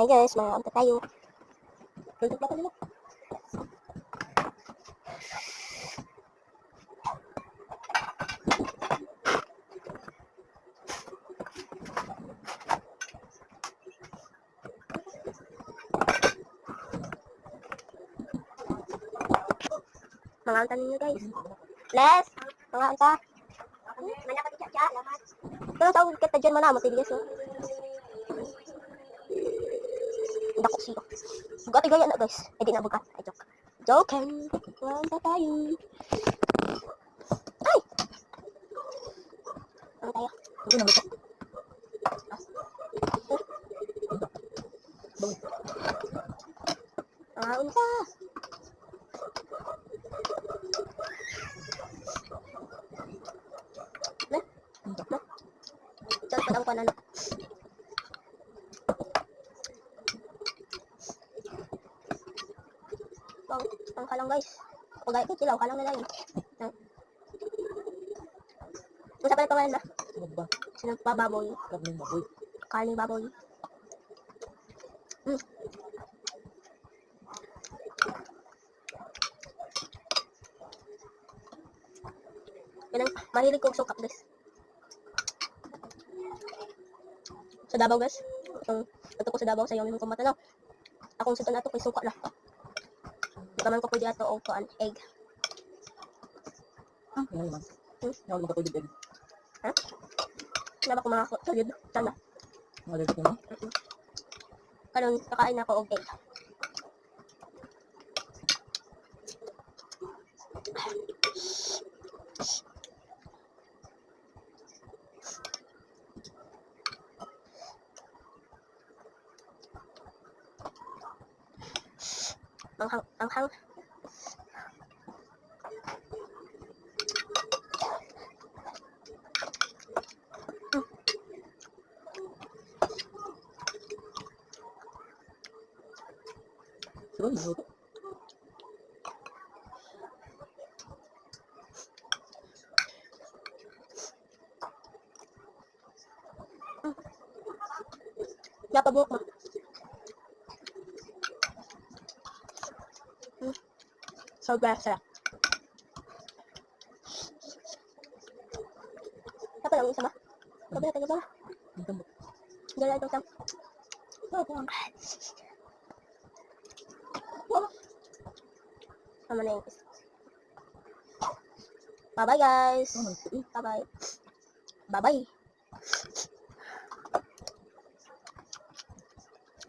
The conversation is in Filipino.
Hi guys, mag-aamta tayo. Tutok pa nila. Mag-aamta ninyo guys. Les! Mag-aamta. Mana ka diya, lamat. Pero tawag kita dyan mana, matigas oh. Dako siya. Bugat gaya na guys. Eh di na bugat. Ay joke. Joken. Mag-aamta tayo. Ay! Ano tayo? Ito na ito. Mag-aamta. Diyan pa lang ko na no. Ang kalang guys. O gaya ko silaw kalang nila yun. Gusto pa na pangalan na? Ano ba? Sinagpababoy. Karning baboy. Karning baboy. Yan ang mahilig kong sukap guys. Sa Davao guys. Ito ko sa Davao sa yung limang kumata na. Akong sutan na ito kay suka na. Di ka man ko pwede ato o kuan egg. Ano naman? Ano naman kapag egg? Ha? Wala ba ko mga tulid? Sana. Mga dito ko na? Karon kakain ako og egg. Anghang. Siguro na ito. Napabuhok mo. Sobrang sarap. Dapat lang isa ba? Dapat natin ba? Ito mo. Diyan ito isang. Sama na yung isa. Bye-bye guys. Bye-bye. Bye-bye.